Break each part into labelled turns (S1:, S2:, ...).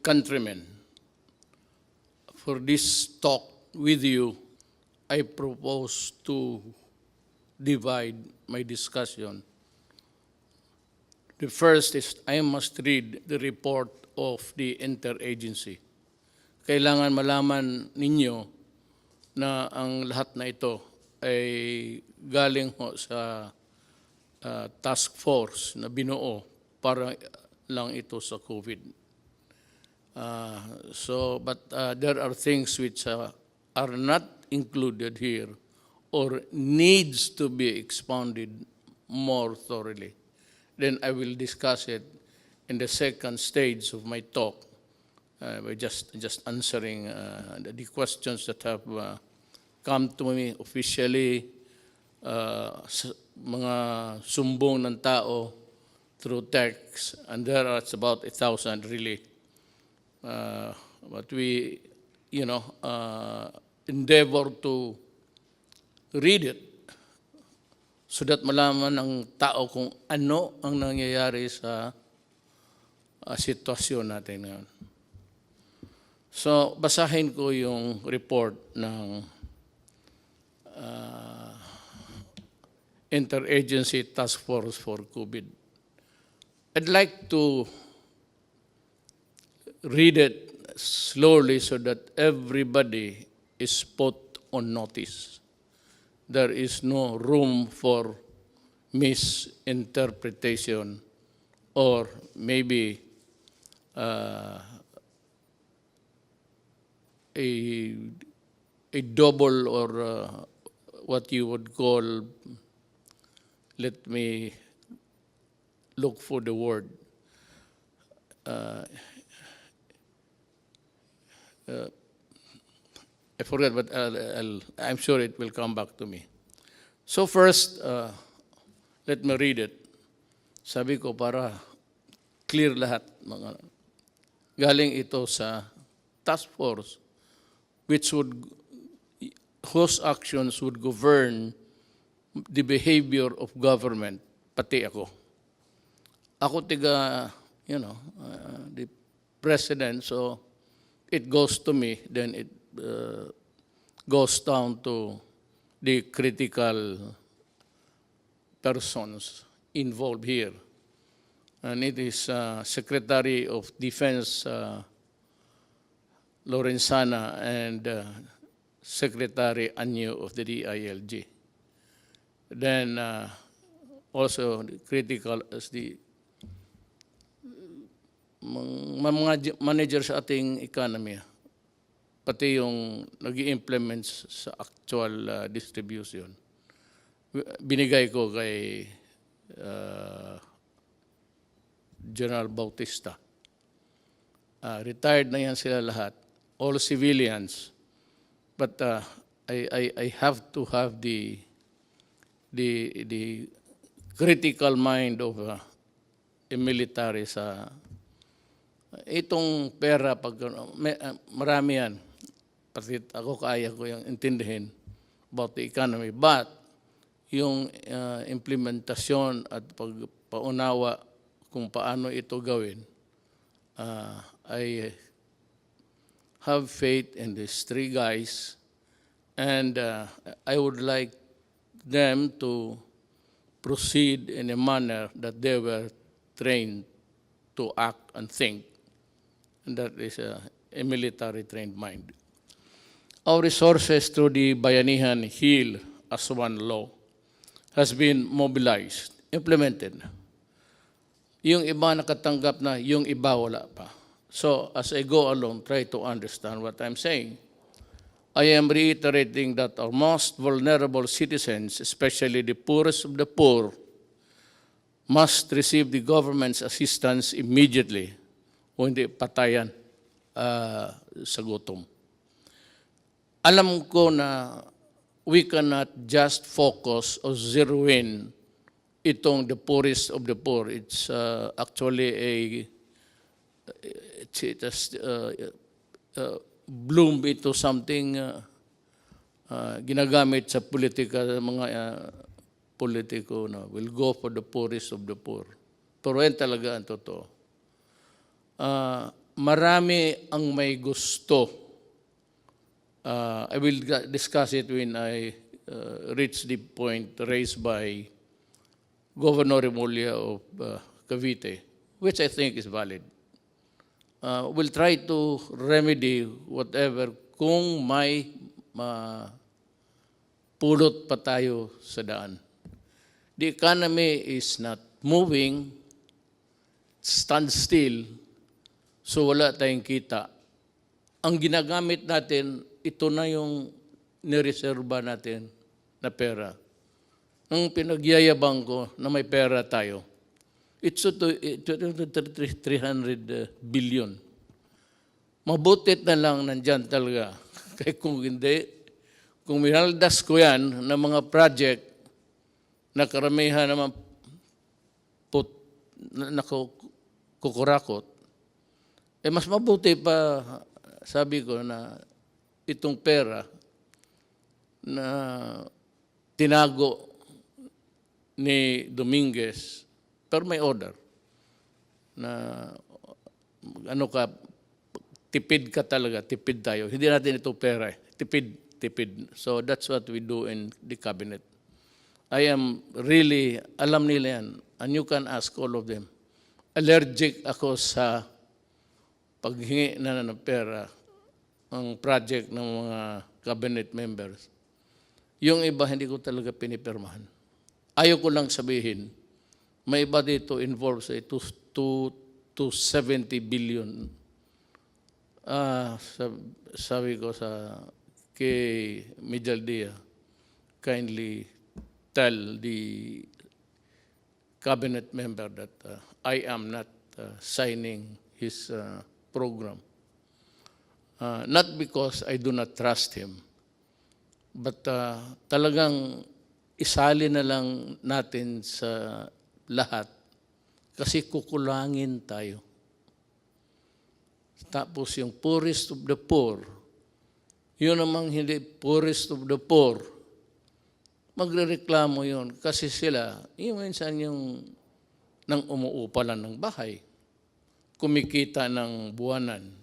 S1: countrymen, for this talk with you, I propose to divide my discussion. The first is I must read the report of the interagency. Kailangan malaman ninyo na ang lahat na ito ay galing ho sa task force na binuo para lang ito sa COVID. But there are things which are not included here or needs to be expounded more thoroughly. Then I will discuss it in the second stage of my talk by just answering the questions that have come to me officially, mga sumbong ng tao through text, and there are about 1,000 really. But we, endeavor to read it so that malaman ng tao kung ano ang nangyayari sa sitwasyon natin ngayon. So, basahin ko yung report ng Interagency Task Force for COVID. I'd like to read it slowly so that everybody is put on notice. There is no room for misinterpretation or maybe a double or what you would call, let me look for the word, I forget, but I'm sure it will come back to me. So first, let me read it. Sabi ko para clear lahat. Galing ito sa task force whose actions would govern the behavior of government, pati ako. Ako the president, so it goes to me, then it goes down to the critical persons involved here. And it is Secretary of Defense Lorenzana and Secretary Anyo of the DILG. Then also critical as the mga manager sa ating economy, pati yung nag-i-implement sa actual distribution. Binigay ko kay General Bautista. Retired na yan sila lahat, all civilians. But I have to have the critical mind of a military sa itong pera. Pag marami yan, pati ako kaya ko yung intindihin about the economy. But yung implementasyon at pagpaunawa kung paano ito gawin, I have faith in these three guys, and I would like them to proceed in a manner that they were trained to act and think, and that is a military trained mind. Our resources through the Bayanihan Heal as One Law has been mobilized, implemented. Yung iba nakatanggap na, yung iba wala pa. So as I go along, try to understand what I'm saying. I am reiterating that our most vulnerable citizens, especially the poorest of the poor, must receive the government's assistance immediately o hindi patayan sa gutom. Alam ko na we cannot just focus or zero in itong the poorest of the poor. It's actually it has bloom into something ginagamit sa politika, mga politiko na will go for the poorest of the poor. Pero yan talaga ang totoo. marami ang may gusto. I will discuss it when I reach the point raised by Governor Remulla of Cavite, which I think is valid. We'll try to remedy whatever kung may pulot pa tayo sa daan. The economy is not moving, stand still, so wala tayong kita. Ang ginagamit natin, ito na yung nireserba natin na pera. Ang pinagyayabang ko na may pera tayo, it's 300 billion. Mabutit na lang nandyan talaga. Kaya kung hindi, kung minaldas ko yan ng mga project na karamihan naman kukurakot, mas mabuti pa, sabi ko, na itong pera na tinago ni Dominguez, pero may order na tipid ka talaga, tipid tayo. Hindi natin ito pera, tipid. So that's what we do in the cabinet. I am really, alam nila yan, and you can ask all of them. Allergic ako sa paghingi na ng pera ang project ng mga cabinet members. Yung iba, hindi ko talaga pinipirmahan. Ayaw ko lang sabihin, may iba dito involved sa 270 billion. Sabi ko sa kay Midjaldia, kindly tell the cabinet member that I am not signing his program. Not because I do not trust him, but talagang isali na lang natin sa lahat kasi kukulangin tayo. Tapos yung poorest of the poor, yun namang hindi poorest of the poor, magrereklamo yun kasi sila, yung minsan yung nang umuupa lang ng bahay, kumikita ng buwanan.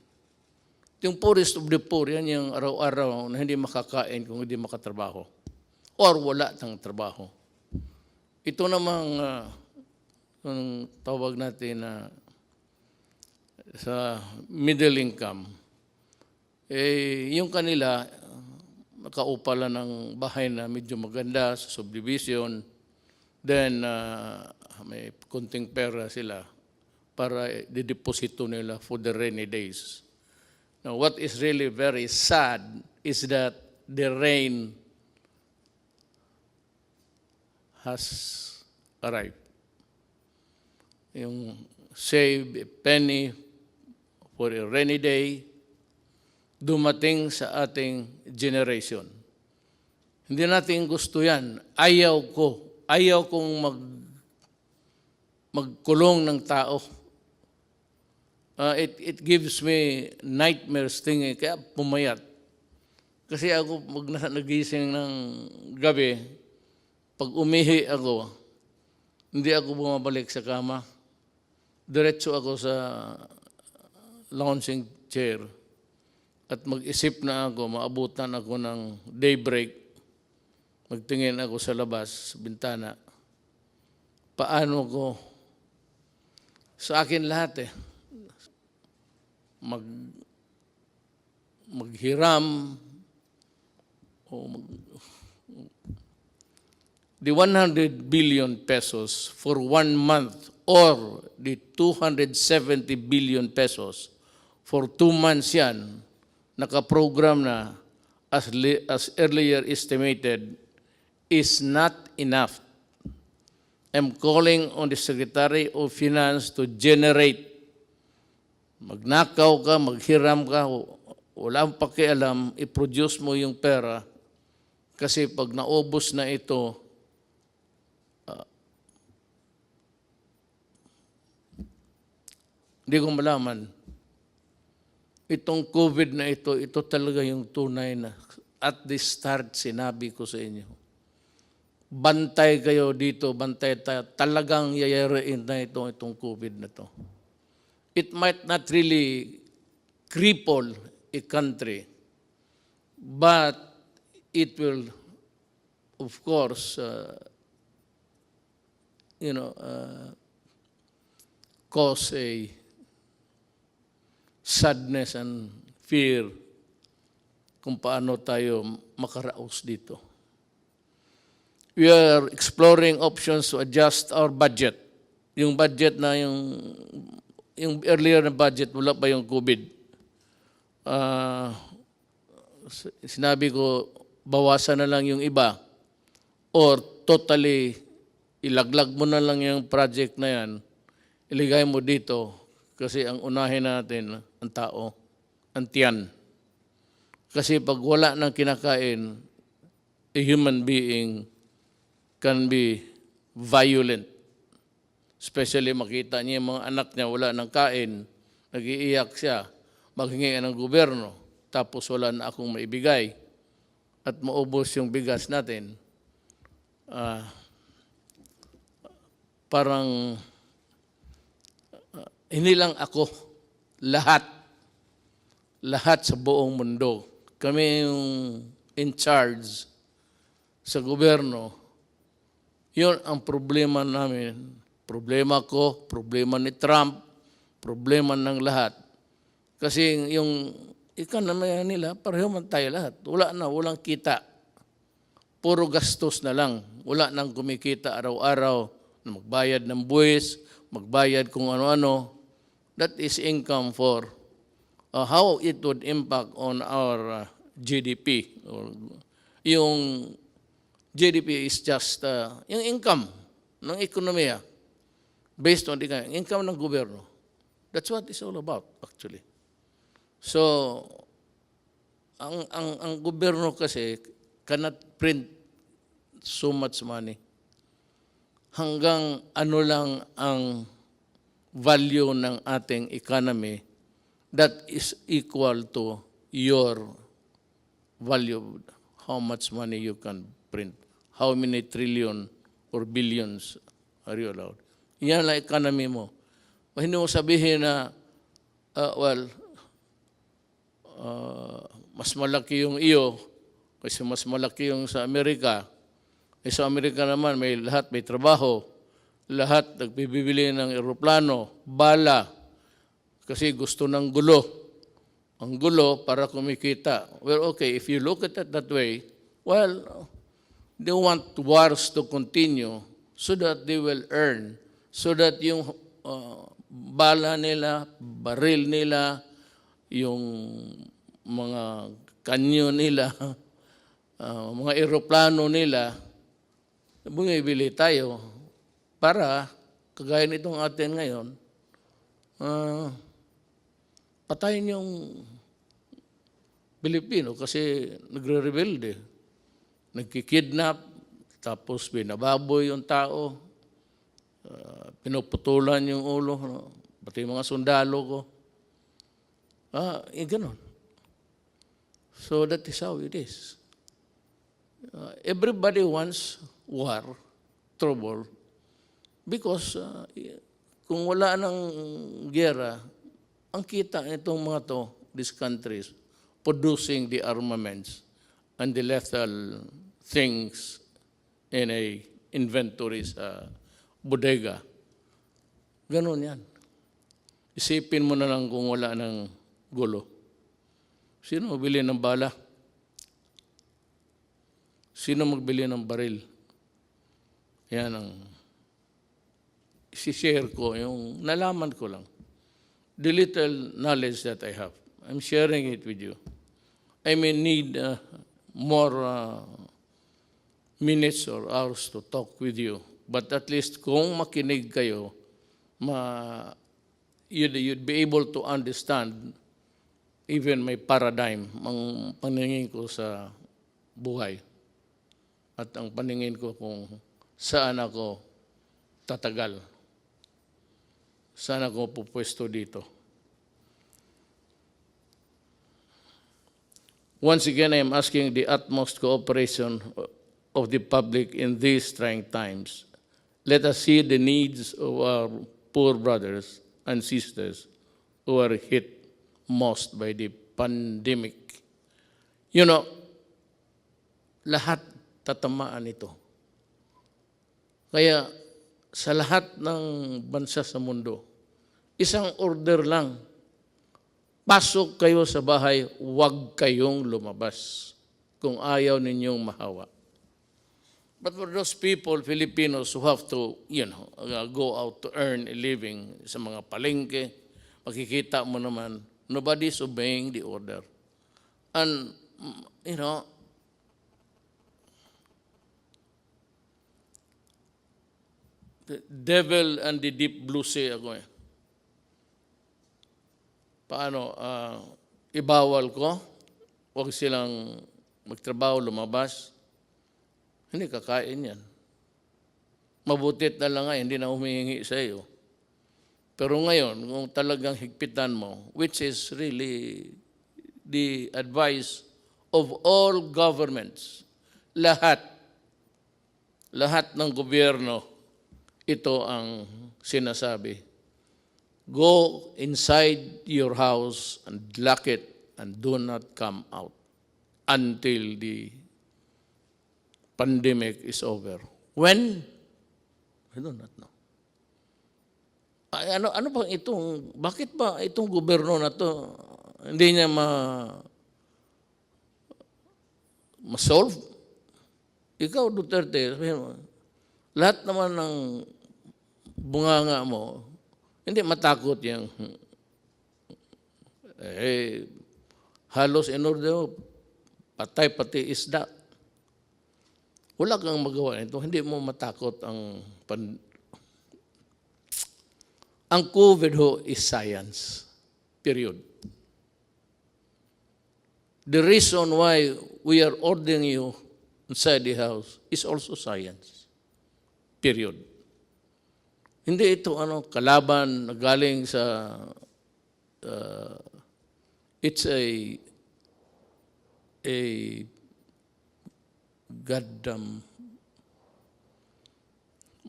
S1: Yung poorest of the poor, yan yung araw-araw na hindi makakain kung hindi makatrabaho or wala ng trabaho. Ito namang yung tawag natin na sa middle income, yung kanila, nakaupa lang ng bahay na medyo maganda sa subdivision, then may kunting pera sila para dideposito nila for the rainy days. Now, what is really very sad is that the rain has arrived. Yung save a penny for a rainy day, dumating sa ating generation. Hindi natin gusto yan. Ayaw kong magkulong ng tao. It gives me nightmares thinking, kaya pumayat. Kasi ako, pag nagising ng gabi, pag umihi ako, hindi ako bumabalik sa kama. Diretso ako sa lounging chair at mag-isip na ako, maabutan ako ng daybreak, magtingin ako sa labas, sa bintana. Paano ko? Sa akin lahat maghiram o the 100 billion pesos for 1 month or the 270 billion pesos for 2 months yan, nakaprogram na as earlier estimated, is not enough. I'm calling on the Secretary of Finance to generate. Magnakaw ka, maghiram ka, wala ang pakialam, i-produce mo yung pera kasi pag naubos na ito, hindi ko malaman. Itong COVID na ito talaga yung tunay na at the start sinabi ko sa inyo. Bantay kayo dito, bantay tayo. Talagang yayarain na itong COVID na to. It might not really cripple a country, but it will, of course, cause a sadness and fear kung paano tayo makaraos dito. We are exploring options to adjust our budget. Yung budget na yung earlier na budget, wala pa yung COVID. Sinabi ko, bawasan na lang yung iba or totally ilaglag mo na lang yung project na yan, iligay mo dito kasi ang unahin natin ang tao, ang tiyan. Kasi pag wala nang kinakain, a human being can be violent. Especially makita niya yung mga anak niya wala nang kain, nag-iiyak siya, maghingi ng gobyerno, tapos wala na akong maibigay at maubos yung bigas natin. Parang hindi lang ako, lahat sa buong mundo. Kami yung in charge sa gobyerno. Yun ang problema namin. Problema ko, problema ni Trump, problema ng lahat. Kasi yung economy nila, pareho man tayo lahat. Walang kita. Puro gastos na lang. Wala nang kumikita araw-araw na magbayad ng buwis, magbayad kung ano-ano. That is income for how it would impact on our GDP. Yung GDP is just yung income ng ekonomiya based on the income ng gobyerno. That's what it's all about, actually. So, ang gobyerno kasi cannot print so much money. Hanggang ano lang ang value ng ating economy that is equal to your value, how much money you can print, how many trillion or billions are you allowed. Yan lang economy mo. Hindi mo sabihin na, mas malaki yung iyo kasi mas malaki yung sa Amerika. Sa Amerika naman, may trabaho. Lahat nagbibili ng eroplano, bala, kasi gusto ng gulo. Ang gulo para kumikita. Well, okay, if you look at it that way, well, they want wars to continue so that they will earn, so that yung bala nila, baril nila, yung mga kanyo nila, mga eroplano nila, bumibili tayo para, kagaya nitong atin ngayon, patayin yung Pilipino kasi nagre-rebelde, nagkikidnap, tapos binababoy yung tao, pinuputulan yung ulo, pati mga sundalo ko. Ganon. So that is how it is. Everybody wants war, trouble, because kung wala ng gera, ang kita itong mga to, these countries, producing the armaments and the lethal things in a inventory sa bodega. Ganon yan. Isipin mo na lang kung wala ng gulo. Sino magbili ng bala? Sino magbili ng baril? Yan ang isi-share ko, yung nalaman ko lang. The little knowledge that I have. I'm sharing it with you. I may need more minutes or hours to talk with you. But at least kung makinig kayo, you'd be able to understand even my paradigm, ang paningin ko sa buhay. At ang paningin ko kung saan ako tatagal. Saan ako pupwesto dito. Once again, I am asking the utmost cooperation of the public in these trying times. Let us see the needs of our poor brothers and sisters who are hit most by the pandemic. You know, lahat tatamaan ito. Kaya sa lahat ng bansa sa mundo, isang order lang, pasok kayo sa bahay, huwag kayong lumabas kung ayaw ninyong mahawa. But for those people, Filipinos, who have to, go out to earn a living sa mga palengke, makikita mo naman, nobody's obeying the order. And, the devil and the deep blue sea ako eh. Paano, ibawal ko, huwag silang magtrabaho, lumabas. Hindi kakain yan. Mabutit na lang nga, hindi na humihingi sa iyo. Pero ngayon, kung talagang higpitan mo, which is really the advice of all governments, lahat ng gobyerno, ito ang sinasabi. Go inside your house and lock it and do not come out until the pandemic is over. When? I do not know. Ano ba itong, bakit ba itong gobyerno na to hindi niya ma-solve? Ikaw, Duterte, lahat naman ng bunganga mo, hindi matakot yung halos in order patay pati isda. Wala kang magawa nito, hindi mo matakot ang COVID ho is science. Period. The reason why we are ordering you inside the house is also science. Period. Hindi ito kalaban na galing sa it's a goddamn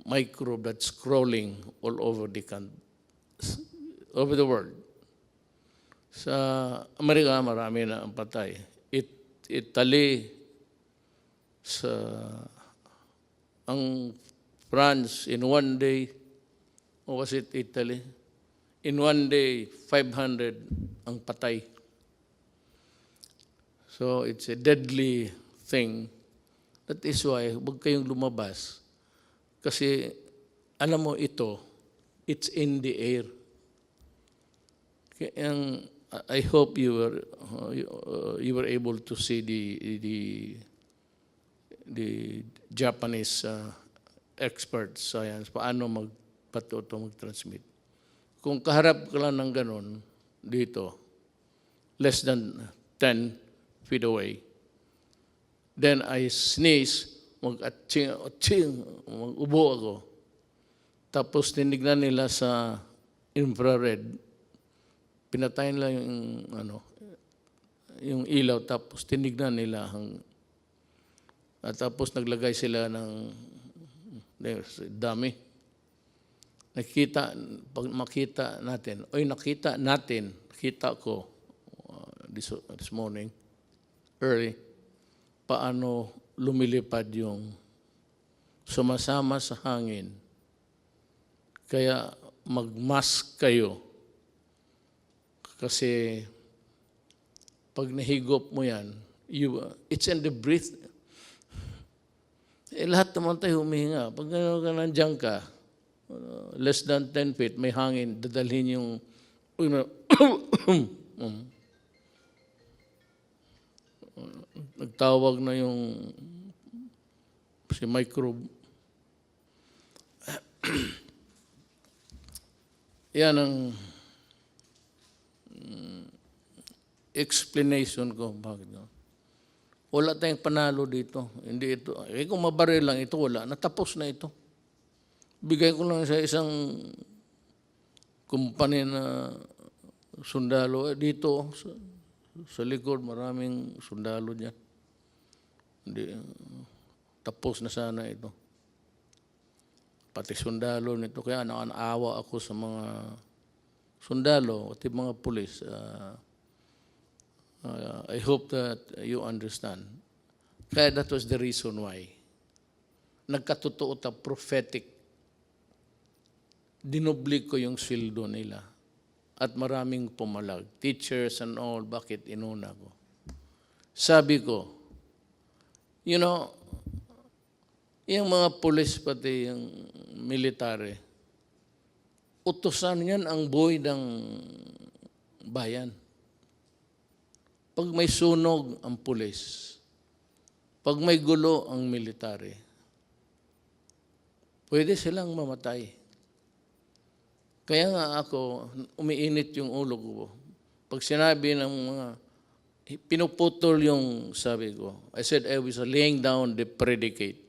S1: microbe that's crawling all over the world. Sa Amerika, marami na ang patay. Italy, ang France, in one day, or was it Italy? In one day, 500 ang patay. So it's a deadly thing. That is why, huwag kayong lumabas. Kasi, alam mo ito, it's in the air. I hope you were able to see the Japanese expert science paano mag-transmit. Kung kaharap ka lang ng ganun dito, less than 10 feet away, then I sneeze, mag-atching, mag-ubo ako. Tapos tinignan nila sa infrared, pinatayin lang yung ilaw, tapos tinignan nila at tapos naglagay sila ng dami. Pag makita natin, nakita ko this morning, early, paano lumilipad yung sumasama sa hangin. Kaya mag-mask kayo. Kasi pag nahigop mo yan, it's in the breath. Lahat naman tayo humihinga. Pag nandiyan ka, less than 10 feet, may hangin, dadalhin yung nagtawag na yung si microbe. Yan ang explanation ko. Bakit? Wala tayong panalo dito. Hindi ito. Kung mabaril lang ito, wala. Natapos na ito. Bigay ko lang sa isang kumpanya na sundalo. Dito, sa likod, maraming sundalo dyan. Hindi, tapos na sana ito. Pati sundalo nito. Kaya nakanawa ako sa mga sundalo, at yung mga pulis, I hope that you understand. Kaya that was the reason why. Nagkatotoo ta prophetic. Dinoblik ko yung sweldo nila. At maraming pumalag. Teachers and all, bakit inuna ko? Sabi ko, you know, yung mga pulis pati yung military, utusan yan ang buhay ng bayan. Pag may sunog ang pulis, pag may gulo ang military, pwede silang mamatay. Kaya nga ako, umiinit yung ulo ko. Pag sinabi ng mga, pinuputol yung sabi ko, I said I was laying down the predicate.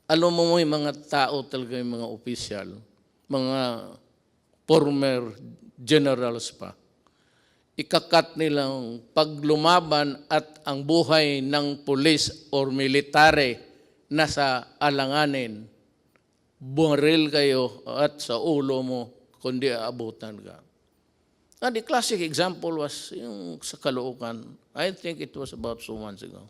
S1: Alam mo yung mga tao talaga, yung mga opisyal, mga former generals pa, ikakat nilang paglumaban at ang buhay ng pulis or military nasa alanganin, bumaril kayo at sa ulo mo, kundi aabutan ka. And the classic example was yung sa Caloocan. I think it was about 2 months ago.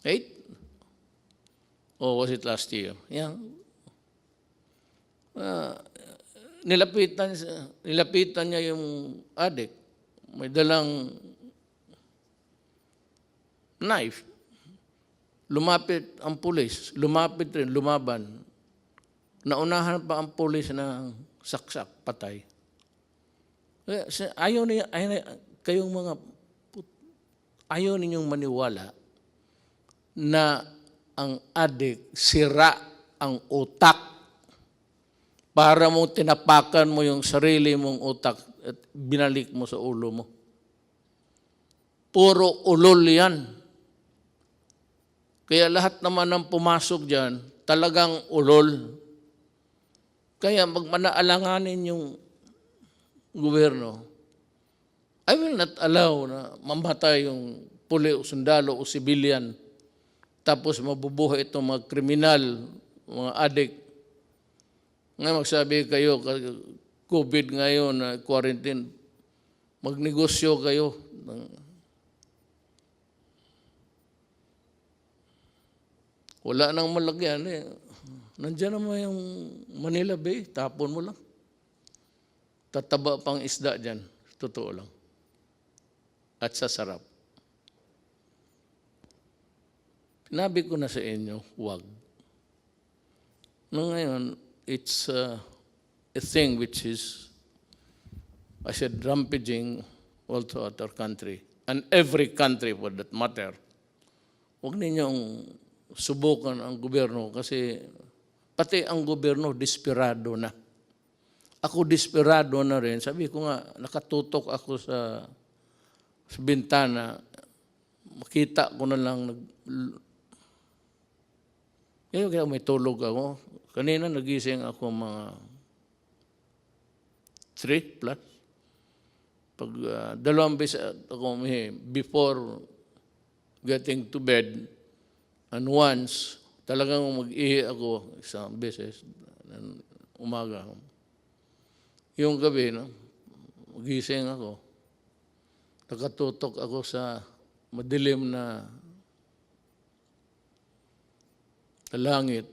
S1: 8? Or was it last year? Yeah. Nilapitan niya yung adik. May dalang knife. Lumapit ang pulis. Lumapit rin, lumaban. Naunahan pa ang pulis na saksak, patay. Ayaw ninyong maniwala na ang adik sira ang utak para mo tinapakan mo yung sarili mong utak at binalik mo sa ulo mo. Puro ulol yan. Kaya lahat naman ng pumasok dyan, talagang ulol. Kaya magmanaalanganin yung gobyerno. I will not allow na mamatay yung puli o sundalo o civilian tapos mabubuhay itong mga kriminal, mga adik. Ngayon magsabi kayo, COVID ngayon, quarantine, magnegosyo kayo. Wala nang malagyan eh. Nandiyan naman yung Manila Bay, tapon mo lang. Tataba pang isda dyan, totoo lang. At sasarap. Sinabi ko na sa inyo, wag. No, ngayon, it's a thing which is, I said, rampaging all throughout our country. And every country for that matter. Huwag ninyong subukan ang gobyerno kasi pati ang gobyerno desperado na. Ako desperado na rin. Sabi ko nga, nakatutok ako sa bintana. Makita ko na lang kaya may tulog ako. Kanina nagising ako mga 3 plus. Pag 2 beses ako before getting to bed, and once, talagang mag-ihi ako isang beses, umaga. Yung gabi, magising ako. Nakatutok ako sa madilim na langit.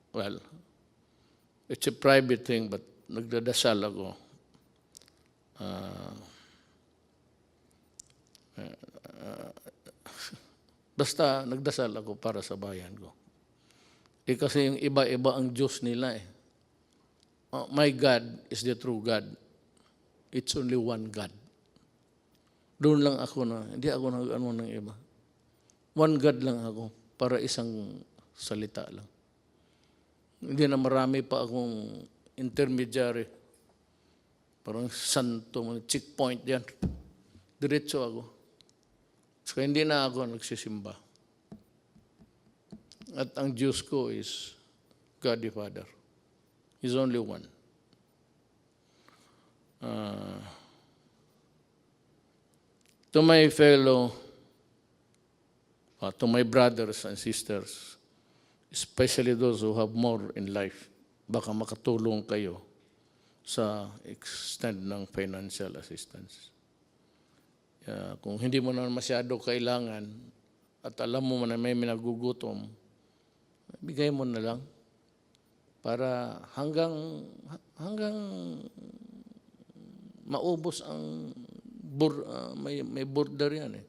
S1: Well, it's a private thing, but nagdadasal ako. Basta nagdasal ako para sa bayan ko. Kasi yung iba-iba ang Diyos nila eh. My God is the true God. It's only one God. Doon lang ako na, hindi ako nag-ano ng iba. One God lang ako para isang salita lang. Hindi na marami pa akong intermediary. Parang santo, checkpoint yan. Diretso ako. So hindi na ako nagsisimba. At ang Diyos ko is God the Father. He's only one. To my fellow, to my brothers and sisters, especially those who have more in life, baka makatulong kayo. sa extent ng financial assistance. Kung hindi mo na masyado kailangan at alam mo na may minagugutom, bigay mo na lang para hanggang maubos ang may border yan eh.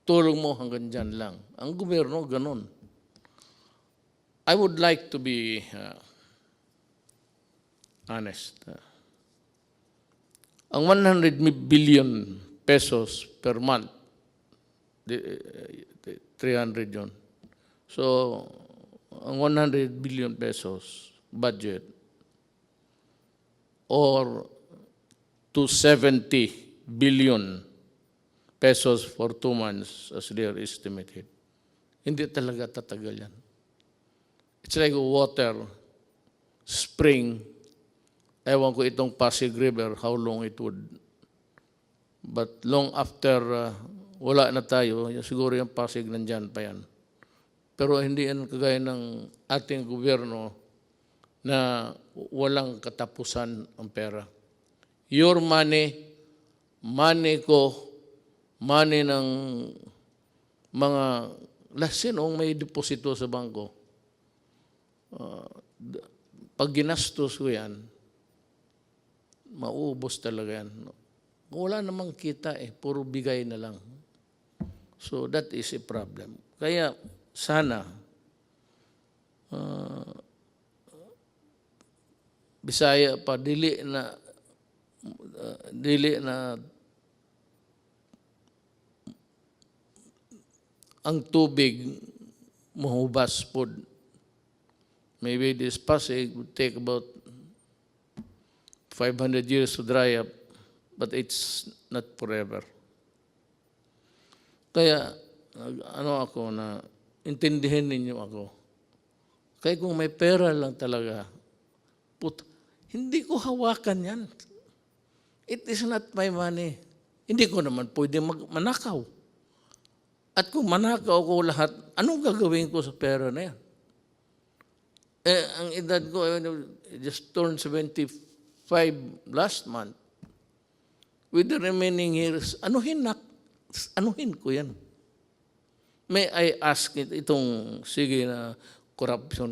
S1: Tulong mo hanggang dyan lang. Ang gobyerno, ganun. I would like to be honest. Ang 100 billion pesos per month, 300 yun. So, ang 100 billion pesos budget or 270 billion pesos for 2 months as they are estimated. Hindi talaga tatagal yan. It's like water, spring. Ewan ko itong Pasig River, how long it would. But long after wala na tayo, siguro yung Pasig nandyan pa yan. Pero hindi yan kagaya ng ating gobyerno na walang katapusan ang pera. Your money, money ko, money ng mga lasinong may deposito sa bangko. Pag ginastos ko yan, mauubos talaga yan. Wala namang kita eh, puro bigay na lang. So that is a problem. Kaya sana, Bisaya pa, dili na ang tubig mahubas po. Maybe this Pasig would take about 500 years to dry up, but it's not forever. Kaya, ako na, intindihin ninyo ako. Kaya kung may pera lang talaga, hindi ko hawakan yan. It is not my money. Hindi ko naman pwede manakaw. At kung manakaw ko lahat, anong gagawin ko sa pera na yan? Ang edad ko, I just turned 75 last month. With the remaining years, anuhin ko yan. May I ask itong, sige na, corruption,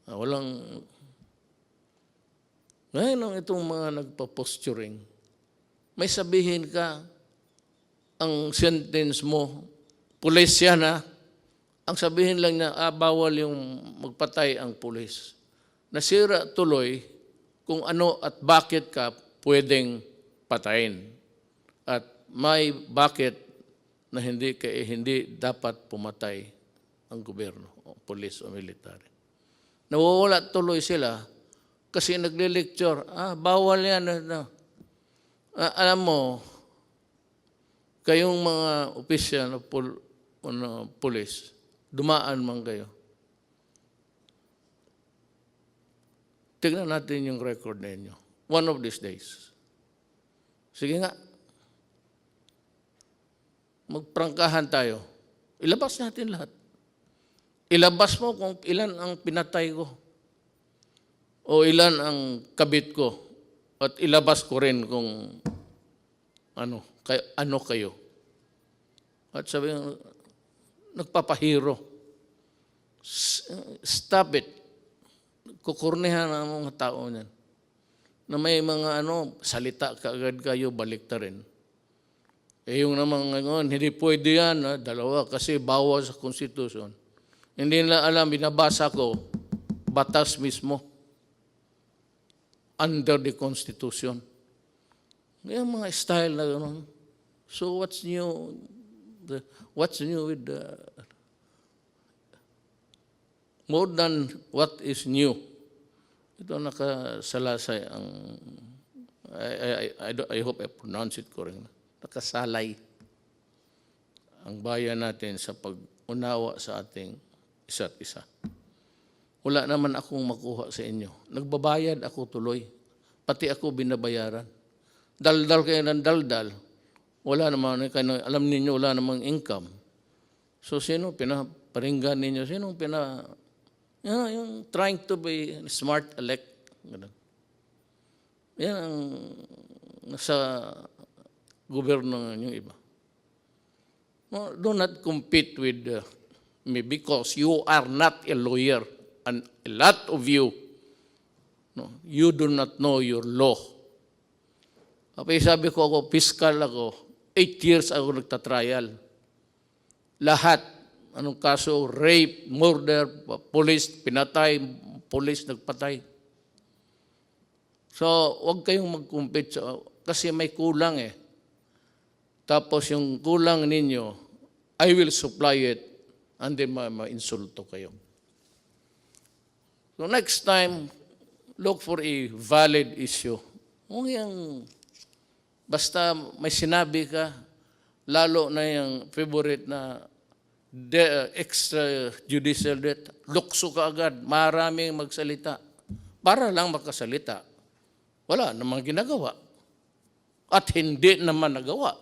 S1: walang, ngayon itong mga nagpa-posturing, may sabihin ka, ang sentence mo, pulis yan ha, ang sabihin lang na, bawal yung magpatay ang pulis. Nasira tuloy kung ano at bakit ka pwedeng patayin. At may bakit na hindi dapat pumatay ang gobyerno, o pulis o military. Nawawala tuloy sila kasi nagle-lecture, bawal yan. Alam mo, kayong mga opisyal na pulis, dumaan man kayo. Tignan natin yung record ninyo. One of these days. Sige nga. Magprangkahan tayo. Ilabas natin lahat. Ilabas mo kung ilan ang pinatay ko. O ilan ang kabit ko. At ilabas ko rin kung ano kayo. At sabi nga, nagpapahiro. Stop it. Kukurnihan ang mga tao niyan. Na may mga salita kaagad kayo, balik ta rin. Yung naman ngayon, hindi pwede yan, dalawa, kasi bawal sa konstitusyon. Hindi nila alam, binabasa ko, batas mismo. Under the Constitution. Yung mga style na gano'n. So what's new? What's new with more than what is new? Ito nakasalasay ang I hope I pronounce it correctly. Nakasalay ang bayan natin sa pag-unawa sa ating isa't isa. Wala naman akong makuha sa inyo. Nagbabayad ako tuloy. Pati ako binabayaran. Daldal kayo ng daldal. Wala naman, alam ninyo, wala namang income. So, sino pinaparinggan ninyo? Sino yung trying to be smart elect? Yan ang nasa gobyerno ng iba. No, do not compete with me because you are not a lawyer and a lot of you, no, you do not know your law. Kapag sabi ko ako, fiscal ako, 8 years ako nagtatrial. Lahat, anong kaso, rape, murder, police, pinatay, police, nagpatay. So, huwag kayong mag-compete kasi may kulang eh. Tapos yung kulang ninyo, I will supply it and then ma-insulto kayo. So next time, look for a valid issue. Kung yung basta may sinabi ka, lalo na yung favorite na extrajudicial death, lukso ka agad, maraming magsalita. Para lang makasalita. Wala namang ginagawa. At hindi naman nagawa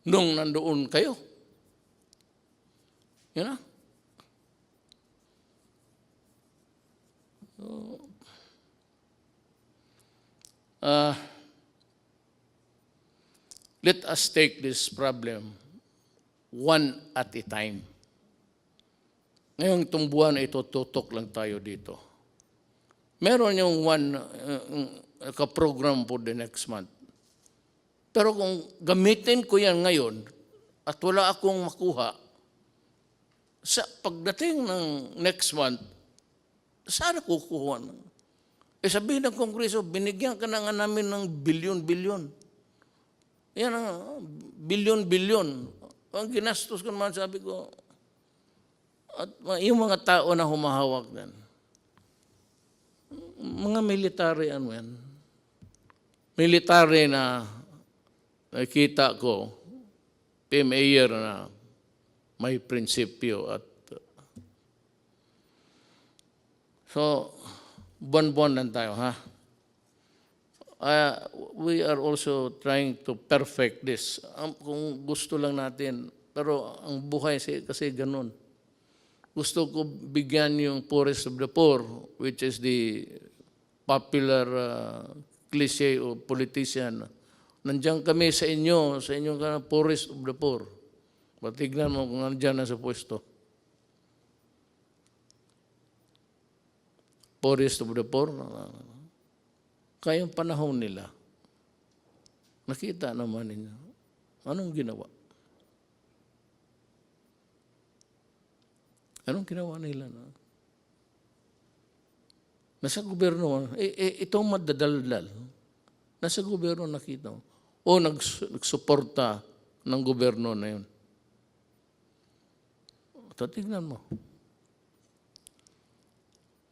S1: nung nandoon kayo. You know? Let us take this problem one at a time. Ngayong itong buwan ito, tutok lang tayo dito. Meron yung one ka-program for the next month. Pero kung gamitin ko yan ngayon at wala akong makuha, sa pagdating ng next month, saan kukuha? Sabihin ng Kongreso, binigyan ka na nga namin ng bilyon-bilyon. Yan ang bilyon-bilyon. Ang ginastos ko naman, sabi ko, at yung mga tao na humahawak yan, mga military, ano yan, military na nakita ko, PMAyer na may prinsipyo at so, buwan-buwan lang tayo, ha? We are also trying to perfect this. Kung gusto lang natin, pero ang buhay kasi ganun. Gusto ko bigyan yung poorest of the poor, which is the popular cliche o politician. Nandiyan kami sa inyo ka poorest of the poor. Patignan mo kung nandiyan na sa pwesto. Poorest of the poor. Kayong panahon nila, nakita naman ninyo, anong ginawa? Anong ginawa nila? Nasa gobyerno, itong madadaldal, nasa gobyerno nakita mo. O nagsuporta ng gobyerno na yun. Tignan mo.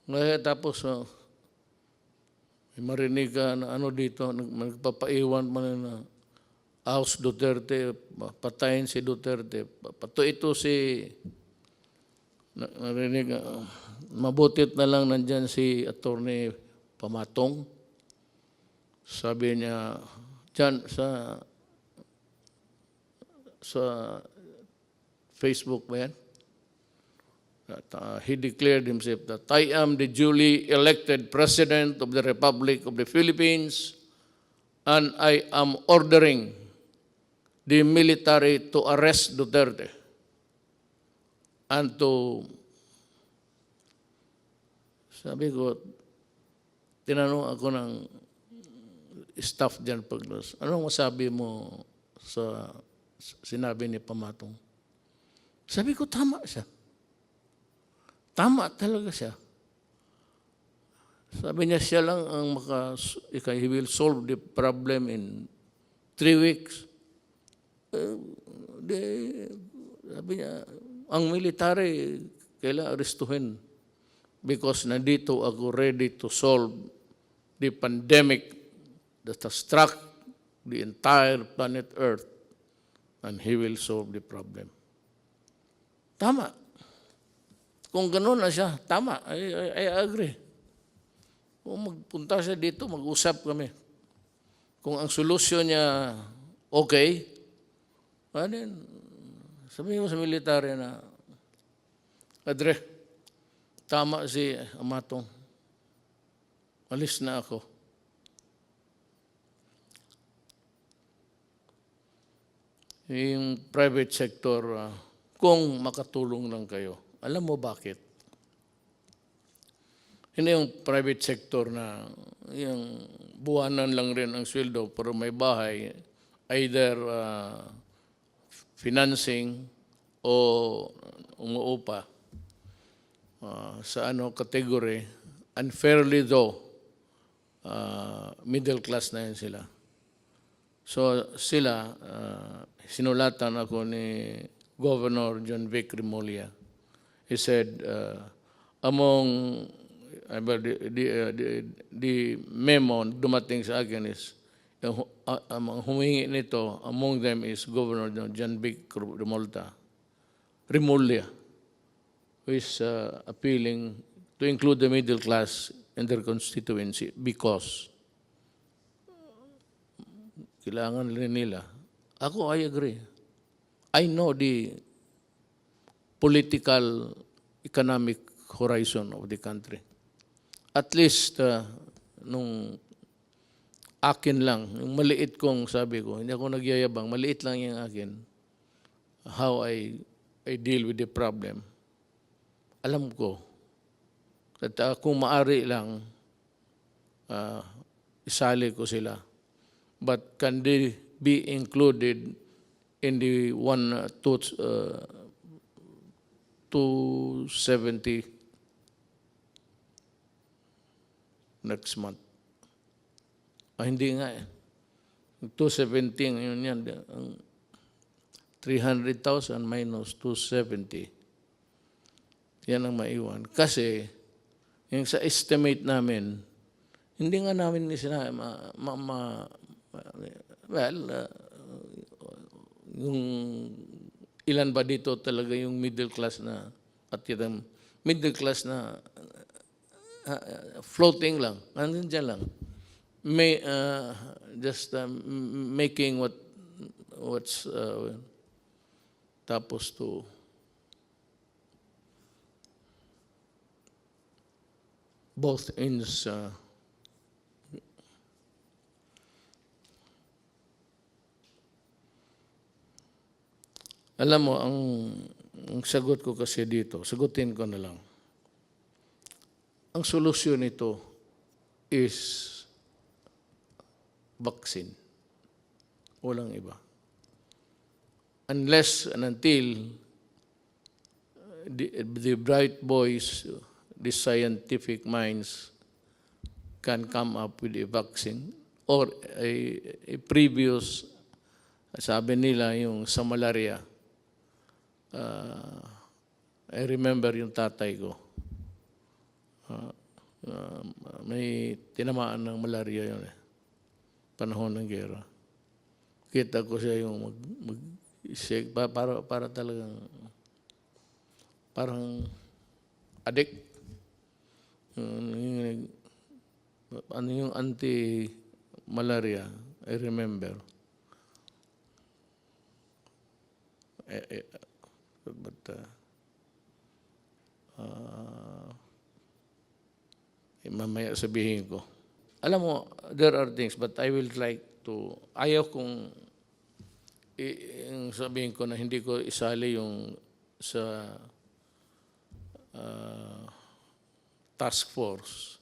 S1: Ngayon tapos, may marinig ka na ano dito, nagpapaiwan pa na House Duterte, patayin si Duterte. Pato ito si, narinig, mabutit na lang nandyan si Attorney Pamatong. Sabi niya, dyan sa Facebook ba yan? He declared himself that I am the duly elected President of the Republic of the Philippines and I am ordering the military to arrest Duterte and to, sabi ko, tinanong ako ng staff dyan paglas, anong masabi mo sa sinabi ni Pamatong? Sabi ko, tama siya. Tama talaga siya. Sabi niya, siya lang ang he will solve the problem in 3 weeks. Sabi niya, ang military, kailangan arestuhin because nandito ako ready to solve the pandemic that has struck the entire planet Earth and he will solve the problem. Tama. Kung gano'n na siya, tama, I agree. Kung magpunta siya dito, mag-usap kami. Kung ang solusyon niya okay, then sabihin ko sa military na, Adre, tama si Amatong. Alis na ako. yung private sector, kung makatulong lang kayo. Alam mo bakit? Hindi yung private sector na yung buwanan lang rin ang sweldo pero may bahay, either financing o umuupa sa category, unfairly though, middle class na yun sila. So sila, sinulatan ako ni Governor John Vic Remulla. He said, among the memo dumating sa akin is, ang humingi nito, among them is Governor John Vic Remulla, who is appealing to include the middle class in their constituency because kailangan rin nila. Ako, I agree. I know the political, economic horizon of the country. At least, nung akin lang, yung maliit kong sabi ko, hindi ako nagyayabang, maliit lang yung akin, how I deal with the problem. Alam ko, at kung maari lang, isali ko sila. But can they be included in the 270 next month? Hindi nga eh. 217, yun yan. 300,000 minus 270. Yan ang maiwan. Kasi, yung sa estimate namin, hindi nga namin yung ilan ba dito talaga yung middle class na, at yung middle class na floating lang, nandun dyan lang. May, just making what's tapos to both ends alam mo, ang sagot ko kasi dito, sagutin ko na lang. Ang solusyon nito is vaccine. Walang iba. Unless and until the bright boys, the scientific minds can come up with a vaccine or a previous, sabi nila yung sa malaria. I remember yung tatay ko. May tinamaan ng malaria yun eh. Panahon ng gera. Kita ko siya yung mag-shake para talagang parang addict. Ano yung anti-malaria, I remember. But mamaya sabihin ko. Alam mo, there are things, but I will like to, ayaw kong sabihin ko na hindi ko isali yung sa task force.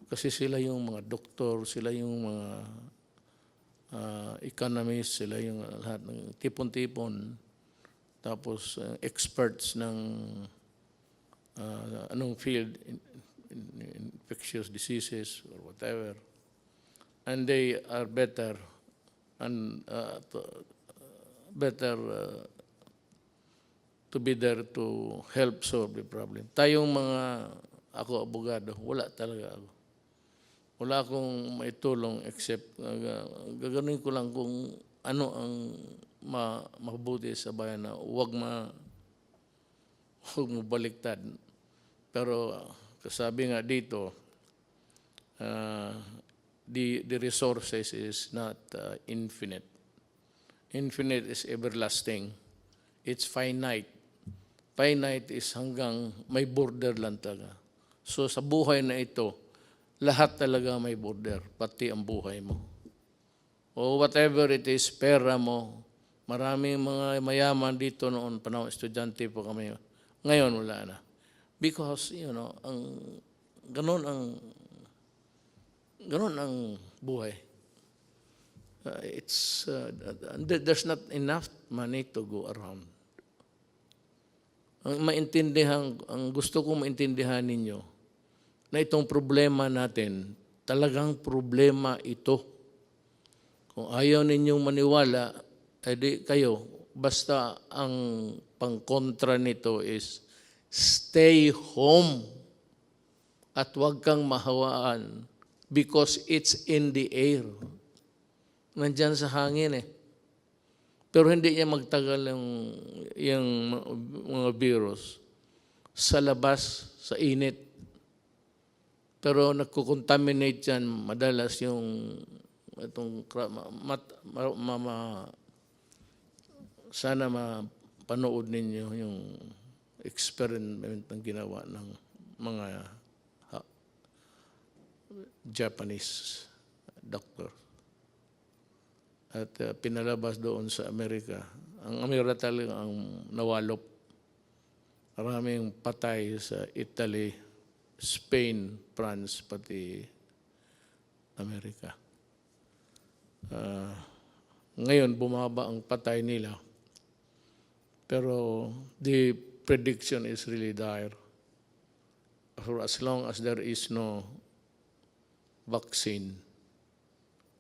S1: Kasi sila yung mga doktor, sila yung mga economists, sila yung lahat ng tipon-tipon. Tapos experts ng anong field, infectious diseases or whatever. And they are better and to be there to help solve the problem. Tayong mga, ako abogado, wala talaga ako. Wala akong maitulong except gaganuin ko lang kung ano ang mabuti sa bayan na huwag mo baliktad. Pero kasabi nga dito, the resources is not infinite. Infinite is everlasting. It's finite. Finite is hanggang may border lang talaga. So sa buhay na ito, lahat talaga may border, pati ang buhay mo. O whatever it is, pera mo, Maraming mga mayaman dito noon, panahon estudyante po kami. Ngayon wala na. Because, ganun ang ganun ang buhay. There's not enough money to go around. Ang gusto kong maintindihan ninyo, na itong problema natin, talagang problema ito. Kung ayaw ninyong maniwala, edi kayo, basta ang pangkontra nito is stay home at huwag kang mahawaan because it's in the air. Nandyan sa hangin eh. Pero hindi niya magtagal yung mga virus sa labas, sa init. Pero nagkukontaminate yan madalas yung sana mapanood ninyo yung experiment ng ginawa ng mga Japanese doctor. At pinalabas doon sa Amerika. Ang Amerika talaga ang nawalop. Maraming patay sa Italy, Spain, France, pati Amerika. Ngayon, bumaba ang patay nila. Pero the prediction is really dire. For as long as there is no vaccine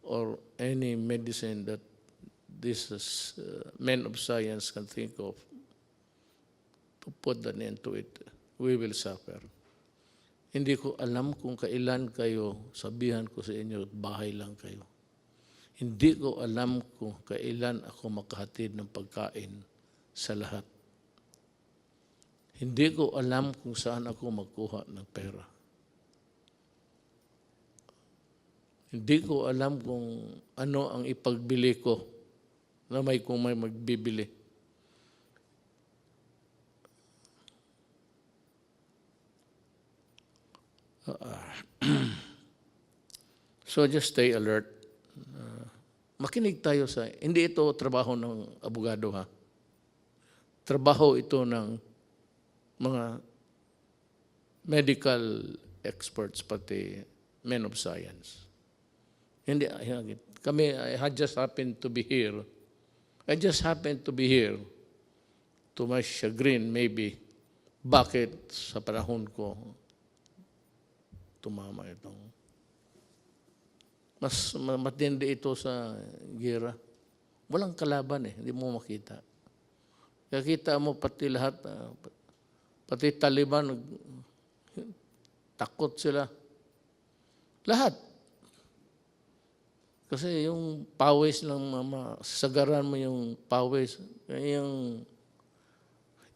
S1: or any medicine that this men of science can think of to put an end to it, we will suffer. Hindi ko alam kung kailan kayo, sabihan ko sa inyo, bahay lang kayo. Hindi ko alam kung kailan ako makahatid ng pagkain sa lahat. Hindi ko alam kung saan ako magkuha ng pera. Hindi ko alam kung ano ang ipagbili ko na kung may magbibili. So just stay alert. Makinig tayo sa, hindi ito trabaho ng abogado ha. Trabaho ito ng mga medical experts pati men of science. Hindi, kami, I just happened to be here. I just happened to be here. To my chagrin, maybe. Bakit sa panahon ko tumama itong mas matindi ito sa gira. Walang kalaban eh, hindi mo makita. Kaya kita mo pati lahat, pati Taliban, takot sila. Lahat. Kasi yung pawis lang, sagaran mo yung pawis.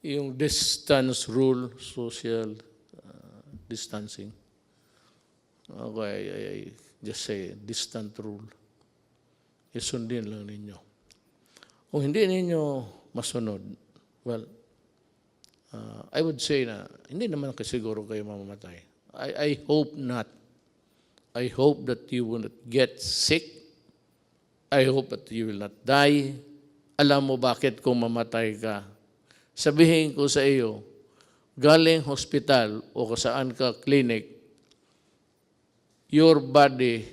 S1: Yung distance rule, social distancing. Okay, I just say distant rule. Isundin lang ninyo. Kung hindi ninyo masunod, well, I would say na hindi naman kasiguro kayo mamamatay. I hope not. I hope that you will not get sick. I hope that you will not die. Alam mo bakit kung mamatay ka? Sabihin ko sa iyo, galing hospital o saan ka clinic, your body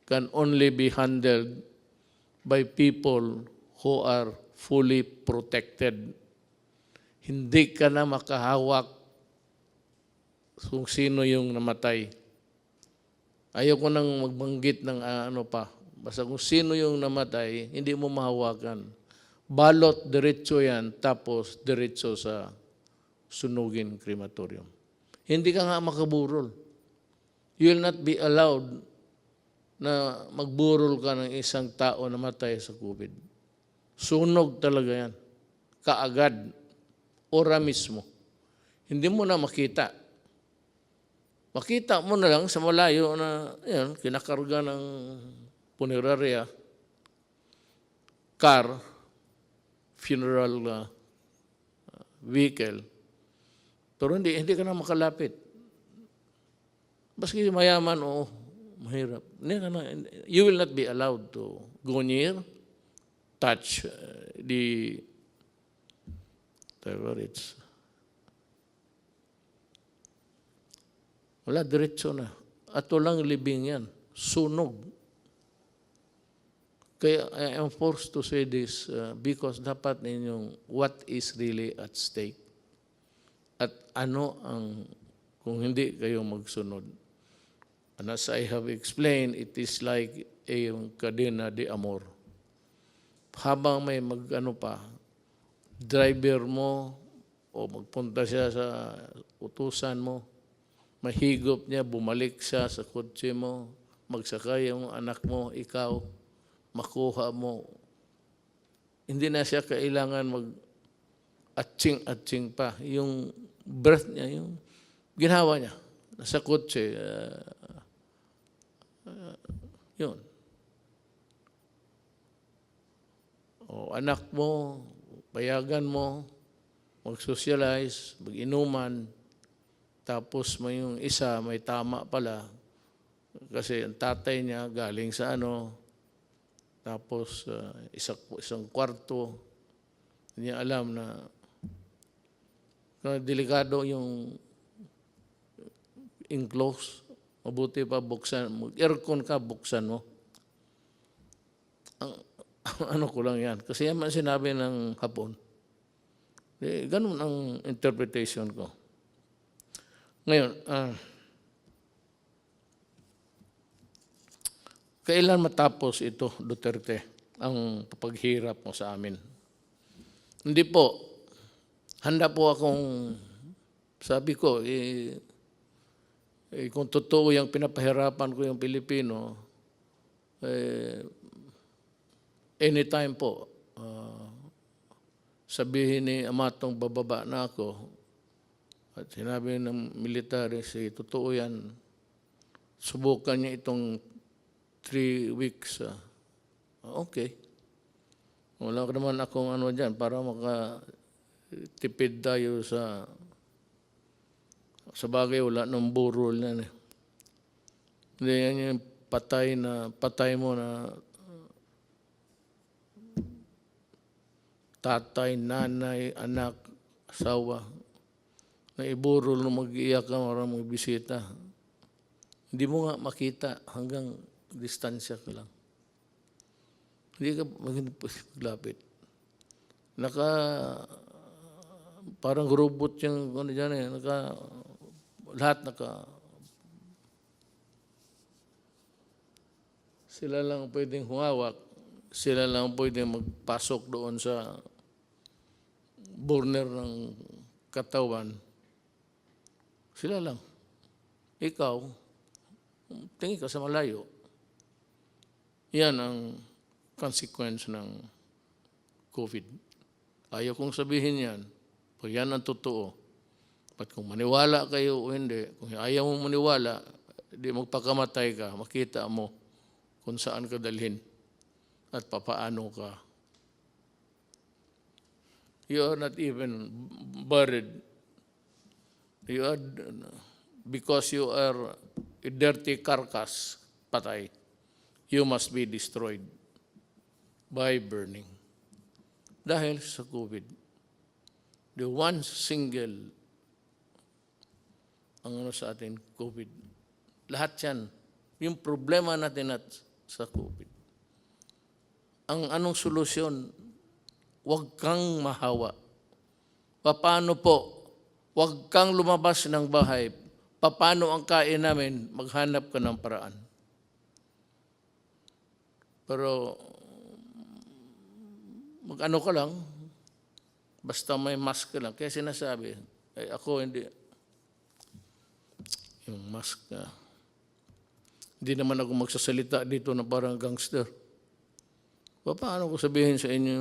S1: can only be handled by people who are fully protected. Hindi ka na makahawak kung sino yung namatay. Ayoko nang magbanggit ng ano pa. Basta kung sino yung namatay, hindi mo mahawakan. Balot, diretso yan, tapos diretso sa sunugin crematorium. Hindi ka nga makaburol. You will not be allowed na magburol ka ng isang tao na matay sa COVID. Sunog talaga yan. Kaagad. Ora mismo. Hindi mo na makita. Makita mo na lang sa malayo na yan, kinakarga ng punerarya, car, funeral vehicle. Pero hindi ka na makalapit. Baski mayaman o mahirap. You will not be allowed to go near touch the whatever it's wala, diretso na. At walang libing yan. Sunog. Kaya I am forced to say this because dapat ninyong what is really at stake. At ano ang, kung hindi kayo magsunod. And as I have explained, it is like a cadena de amor. Habang may driver mo o magpunta siya sa utusan mo, mahigop niya, bumalik siya sa kotse mo, magsakay yung anak mo, ikaw, makuha mo. Hindi na siya kailangan mag-atching-atching pa. Yung breath niya, yung ginawa niya, nasa kotse, yun. O anak mo, payagan mo, mag-socialize, mag-inuman, tapos may yung isa, may tama pala, kasi ang tatay niya galing sa tapos isang kwarto, hindi niya alam na delikado yung enclose, mabuti pa buksan, mag-aircon ka, buksan mo. Ano ko lang yan, kasi yan man sinabi ng Hapon. Ganun ang interpretation ko. Ngayon, kailan matapos ito, Duterte, ang paghirap mo sa amin? Hindi po. Handa po akong, sabi ko, kung totoo yung pinapahirapan ko yung Pilipino, anytime po, sabihin ni Amatong bababa na ako, at sinabi ng military, totoo yan, subukan niya itong 3 weeks. Okay. Wala ko naman akong dyan para makatipid tayo sa bagay, wala ng burol na. Hindi yan yung patay mo na tatay, nanay, anak, asawa, na iburol na mag-iyak ka, marang magbisita. Hindi mo nga makita hanggang distansya ka lang. Hindi ka maglapit. Parang robot yung dyan lahat sila lang pwedeng humawak, sila lang pwedeng magpasok doon sa burner ng katawan. Sila lang. Ikaw, tingin ka sa malayo. Yan ang consequence ng COVID. Ayaw kong sabihin yan. Pag yan ang totoo. At kung maniwala kayo o hindi, kung ayaw mong maniwala, di magpakamatay ka, makita mo kung saan ka dalhin at papaano ka. You are not even buried. Because you are a dirty carcass, patay. You must be destroyed by burning. Dahil sa COVID. The one single sa atin, COVID. Lahat yan. Yung problema natin sa COVID. Ang anong solusyon? Huwag kang mahawa. Paano po? Huwag kang lumabas ng bahay. Paano ang kain namin? Maghanap ka ng paraan. Pero mag-ano ka lang, basta may mask ka lang. Kaya sinasabi, ako hindi, yung mask na, hindi naman ako magsasalita dito na parang gangster. Paano ko sabihin sa inyo,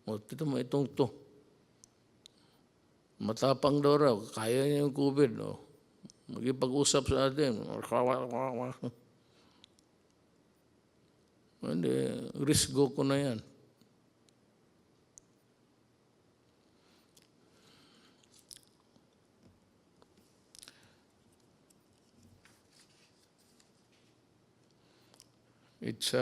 S1: ito mo itong to. Matapang daw raw, kaya niya yung COVID. Magipag-usap sa atin. Hindi, risgo ko na yan. It's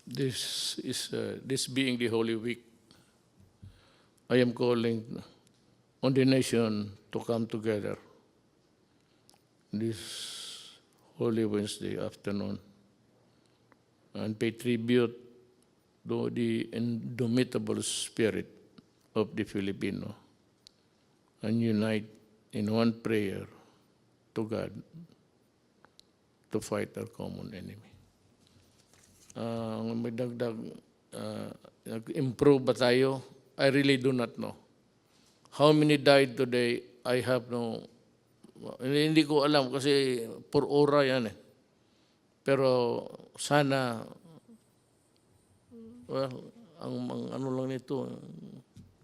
S1: this being the Holy Week, I am calling on the nation to come together this Holy Wednesday afternoon and pay tribute to the indomitable spirit of the Filipino and unite in one prayer to God to fight our common enemy. May dagdag, nag-improve ba tayo? I really do not know. How many died today? I have no, hindi ko alam kasi per ora yan eh. Pero sana, well, ang ano lang nito,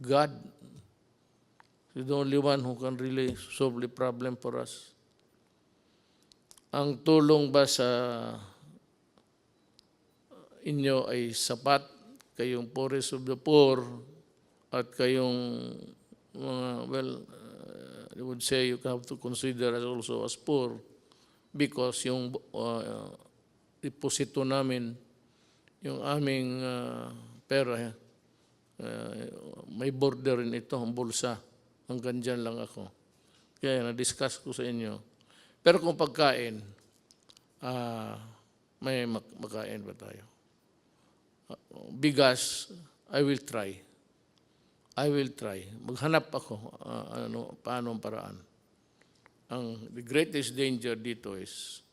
S1: God is the only one who can really solve the problem for us. Ang tulong ba sa inyo ay sapat, kayong poorest of the poor, at kayong mga, well, I would say you have to consider us also as poor because yung deposito namin, yung aming pera, may border rin ito, ang bulsa. Hanggang dyan lang ako. Kaya na-discuss ko sa inyo. Pero kung pagkain, may makain ba tayo? Bigas, I will try. I will try. Maghanap ako paano ang paraan. The greatest danger dito is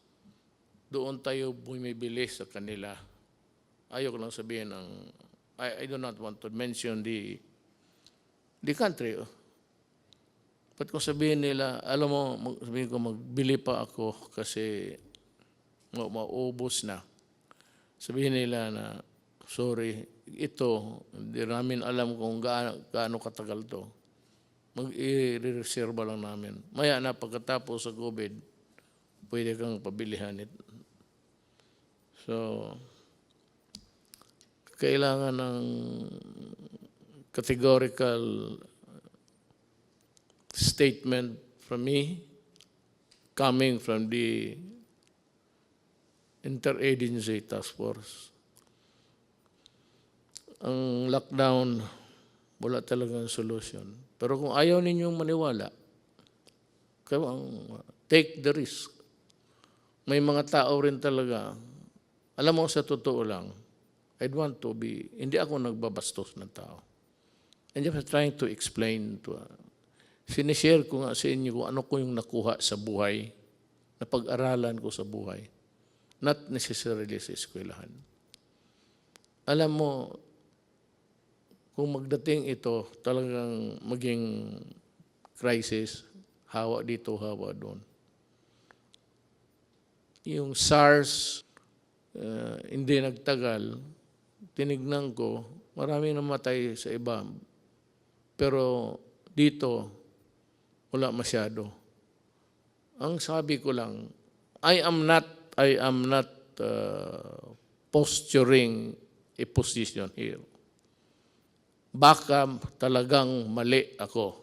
S1: doon tayo bumibili sa kanila. Ayoko lang sabihin I do not want to mention the country. But kung sabihin nila, alam mo, sabihin ko magbili pa ako kasi maubos na. Sabihin nila na, sorry, ito, hindi namin alam kung gaano katagal to. Mag-i-reserva lang namin. Maya na pagkatapos sa COVID, pwede kang pabilihan ito. So, kailangan ng categorical statement from me coming from the Interagency Task Force. Ang lockdown, wala talagang solution. Pero kung ayaw ninyong maniwala, take the risk. May mga tao rin talaga, alam mo sa totoo lang, I'd want to be, hindi ako nagbabastos ng tao. And just trying to explain to, sinishare ko nga sa inyo kung ano ko yung nakuha sa buhay, na pag-aralan ko sa buhay. Not necessarily sa eskwelahan. Alam mo, kung magdating ito, talagang maging crisis, hawa dito, hawa doon. Yung SARS, hindi nagtagal, tinignan ko, maraming namatay sa iba. Pero dito, wala masyado. Ang sabi ko lang, I am not posturing a position here. Baka talagang mali ako.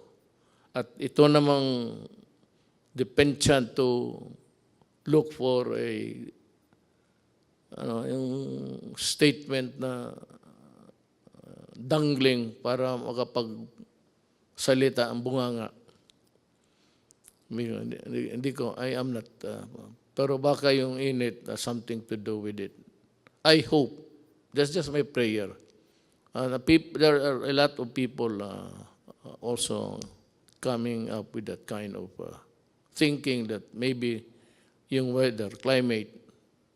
S1: At ito namang dependent to look for yung statement na dangling para makapagsalita ang bunganga. Hindi ko, I am not, pero baka yung init something to do with it. I hope, that's just my prayer. There are a lot of people also coming up with that kind of thinking that maybe yung weather, climate,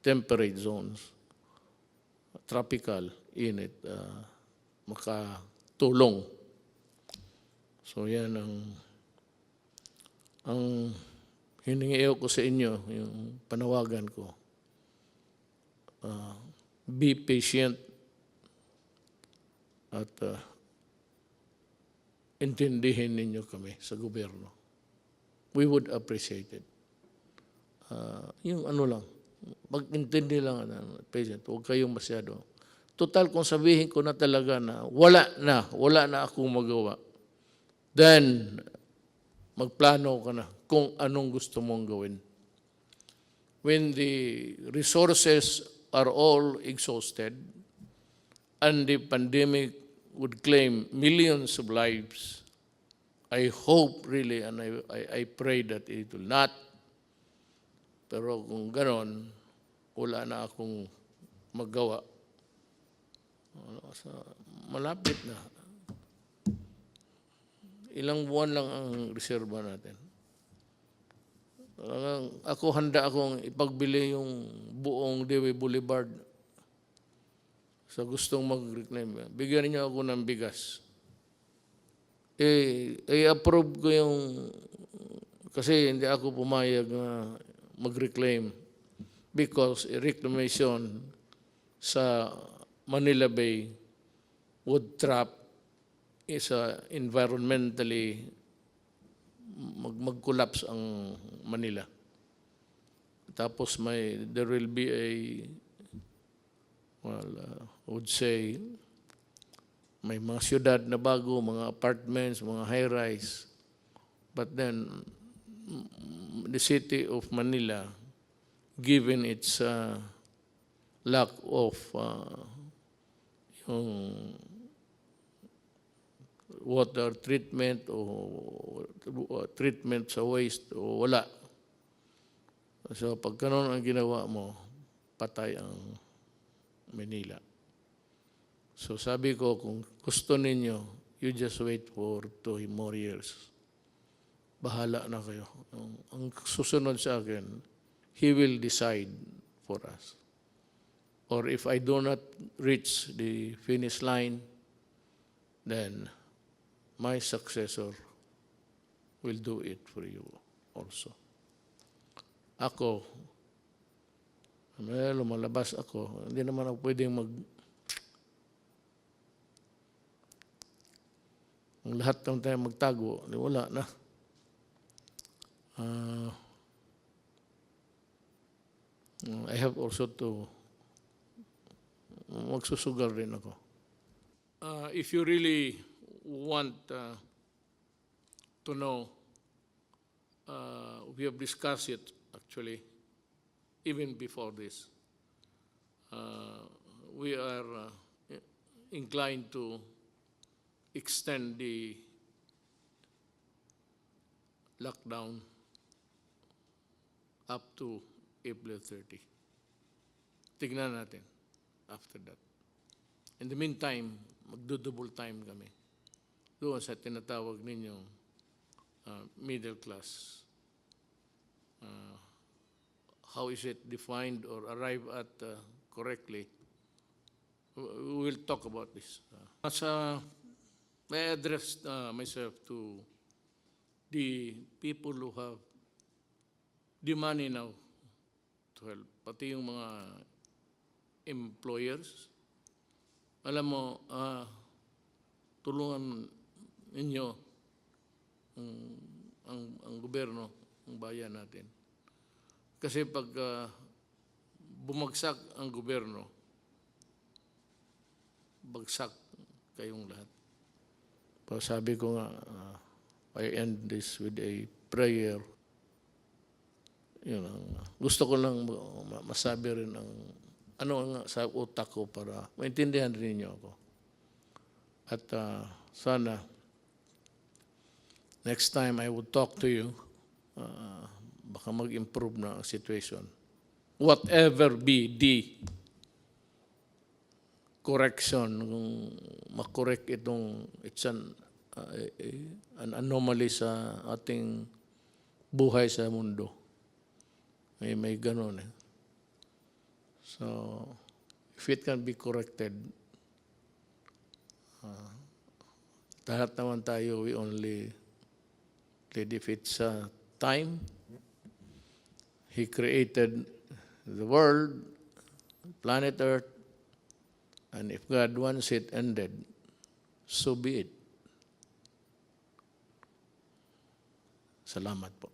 S1: temperate zones, tropical, init, makatulong. So yan ang hiningiyo ko sa inyo, yung panawagan ko. Be patient at intindihin ninyo kami sa gobyerno. We would appreciate it. Yung ano lang, mag-intindi lang, patient, huwag kayong masyado. Total, kung sabihin ko na talaga na wala na akong magawa, then magplano ka na kung anong gusto mong gawin. When the resources are all exhausted, and the pandemic would claim millions of lives. I hope really, and I pray that it will not. Pero kung ganon, wala na akong magawa. Malapit na. Ilang buwan lang ang reserba natin. Ako handa akong ipagbili yung buong Dewey Boulevard sa gustong mag-reclaim. Bigyan niyo ako ng bigas. I-approve ko yung, kasi hindi ako pumayag na mag-reclaim because reclamation sa Manila Bay would trap is environmentally mag-collapse ang Manila. Tapos there will be I would say, may mga syudad na bago, mga apartments, mga high-rise. But then, the city of Manila, given its lack of yung water treatment o treatment sa waste o wala. So pag ganun ang ginawa mo, patay ang Manila. So sabi ko, kung gusto ninyo, you just wait for 2 more years. Bahala na kayo. Ang susunod sa akin, He will decide for us. Or if I do not reach the finish line, then my successor will do it for you also. Ako, lumalabas ako, hindi naman ako pwedeng ang lahat ng tayo magtago, wala na. I have also to magsusugal rin ako. If you really want to know, we have discussed it actually even before this. We are inclined to extend the lockdown up to April 30. Tignan natin after that. In the meantime, magdo-double time kami doon sa tinatawag ninyong middle class. How is it defined or arrived at correctly? We will talk about this. I address myself to the people who have the money now to help, pati yung mga employers. Alam mo, tulungan ninyo ang gobyerno, ang bayan natin. Kasi pag bumagsak ang gobyerno, bagsak kayong lahat. Pero sabi ko nga, I end this with a prayer. Yun ang, gusto ko lang masabi rin ang ano nga sa utak ko para maintindihan rin niyo ako. At sana next time I would talk to you, baka mag-improve na ang situation. Whatever be the correction, kung makorek itong, it's an anomaly sa ating buhay sa mundo. May ganun eh. So, if it can be corrected, lahat naman tayo, we only did if it's time. He created the world, planet Earth, and if God wants it ended, so be it. Salamat po.